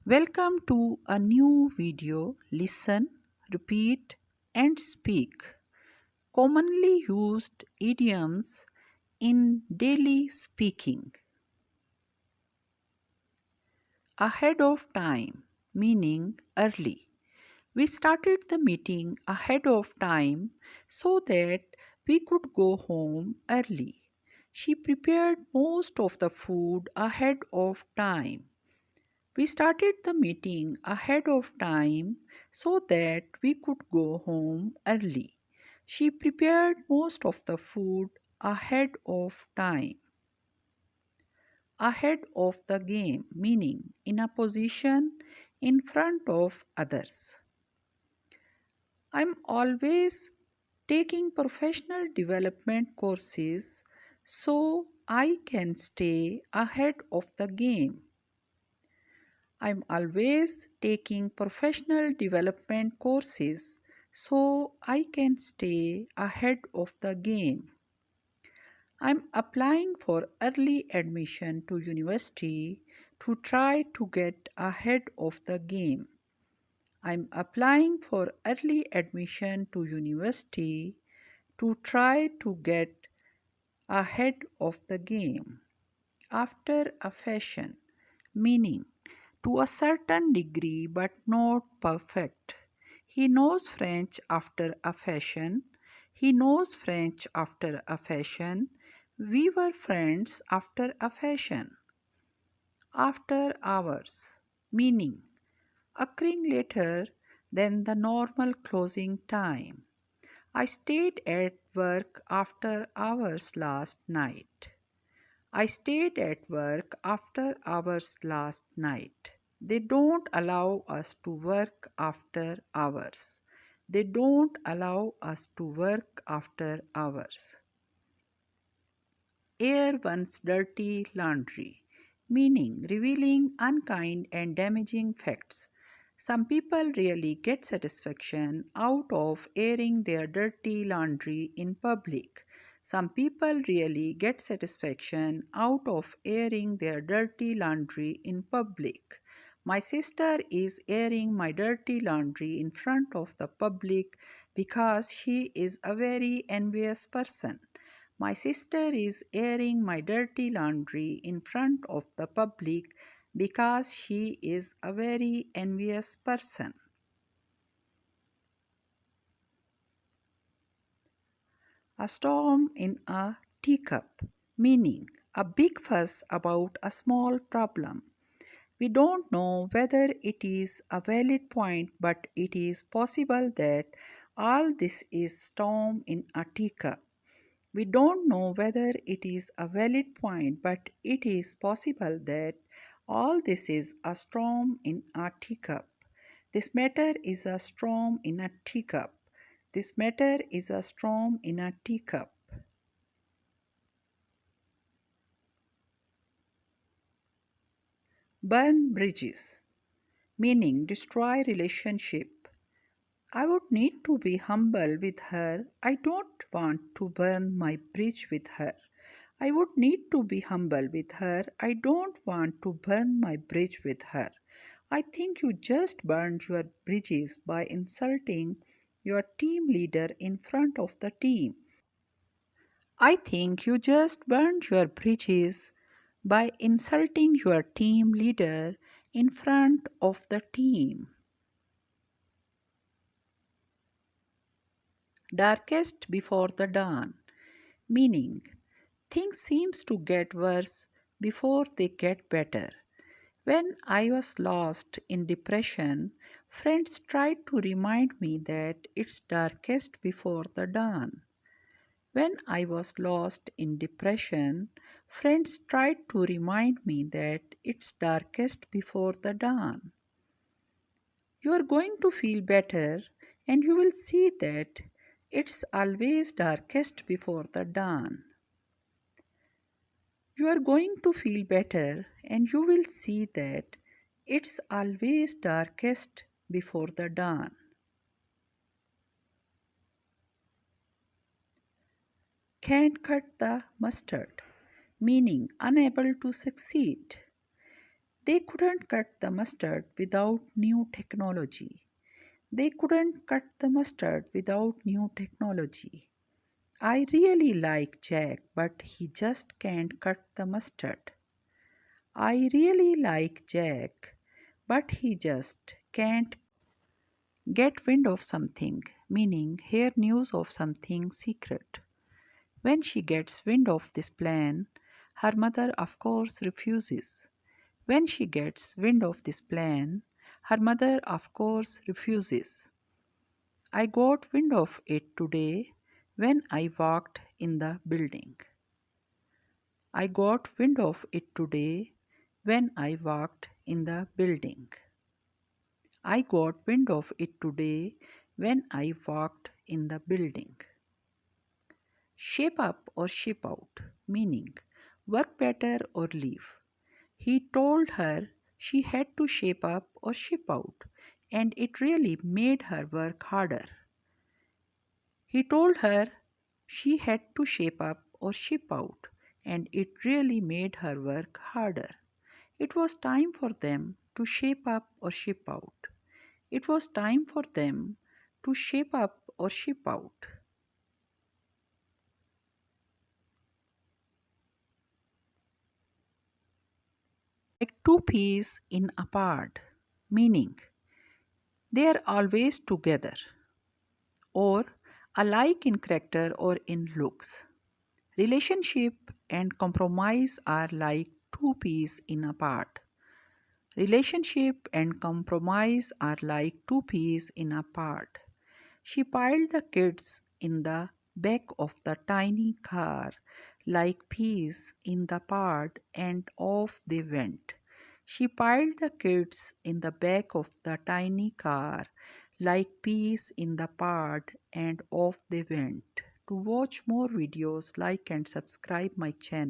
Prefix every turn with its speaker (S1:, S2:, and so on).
S1: Welcome to a new video. Listen, repeat, and speak. Commonly used idioms in daily speaking. Ahead of time, meaning early. We started the meeting ahead of time so that we could go home early. She prepared most of the food ahead of time. We started the meeting ahead of time so that we could go home early. She prepared most of the food ahead of time. Ahead of the game, meaning in a position in front of others. I'm always taking professional development courses so I can stay ahead of the game. I'm always taking professional development courses so I can stay ahead of the game. I'm applying for early admission to university to try to get ahead of the game. I'm applying for early admission to university to try to get ahead of the game. After a fashion, meaning to a certain degree but not perfect. He knows French after a fashion. He knows French after a fashion. We were friends after a fashion. After hours, meaning occurring later than the normal closing time. I stayed at work after hours last night. I stayed at work after hours last night. They don't allow us to work after hours. They don't allow us to work after hours. Air one's dirty laundry, meaning revealing unkind and damaging facts. Some people really get satisfaction out of airing their dirty laundry in public. Some people really get satisfaction out of airing their dirty laundry in public. My sister is airing my dirty laundry in front of the public because she is a very envious person. My sister is airing my dirty laundry in front of the public because she is a very envious person. A storm in a teacup, meaning a big fuss about a small problem. We don't know whether it is a valid point, but it is possible that all this is storm in a teacup. We don't know whether it is a valid point, but it is possible that all this is a storm in a teacup. This matter is a storm in a teacup. This matter is a storm in a teacup. Burn bridges, meaning destroy relationship. I would need to be humble with her. I don't want to burn my bridge with her. I would need to be humble with her. I don't want to burn my bridge with her. I think you just burned your bridges by insulting your team leader in front of the team. I think you just burned your bridges by insulting your team leader in front of the team. Darkest before the dawn, meaning things seems to get worse before they get better. When I was lost in depression, friends tried to remind me that it's darkest before the dawn. When I was lost in depression, friends tried to remind me that it's darkest before the dawn. You are going to feel better and you will see that it's always darkest before the dawn. You are going to feel better and you will see that it's always darkest before the dawn. Can't cut the mustard, meaning unable to succeed. They couldn't cut the mustard without new technology. They couldn't cut the mustard without new technology. I really like Jack, but he just can't cut the mustard. I really like Jack, but he just can't get wind of something, meaning hear news of something secret. When she gets wind of this plan, her mother of course refuses. When she gets wind of this plan, her mother of course refuses. I got wind of it today when I walked in the building. I got wind of it today when I walked in the building. I got wind of it today when I walked in the building. Shape up or ship out, meaning work better or leave. He told her she had to shape up or ship out, and it really made her work harder. He told her she had to shape up or ship out, and it really made her work harder. It was time for them to shape up or ship out. It was time for them to shape up or ship out. Like two peas in a pod, meaning they are always together, or alike in character or in looks. Relationship and compromise are like two peas in a pod. Relationship and compromise are like two peas in a pod. She piled the kids in the back of the tiny car like peas in the pod and off they went. She piled the kids in the back of the tiny car like peas in the pod and off they went. To watch more videos, like and subscribe my channel.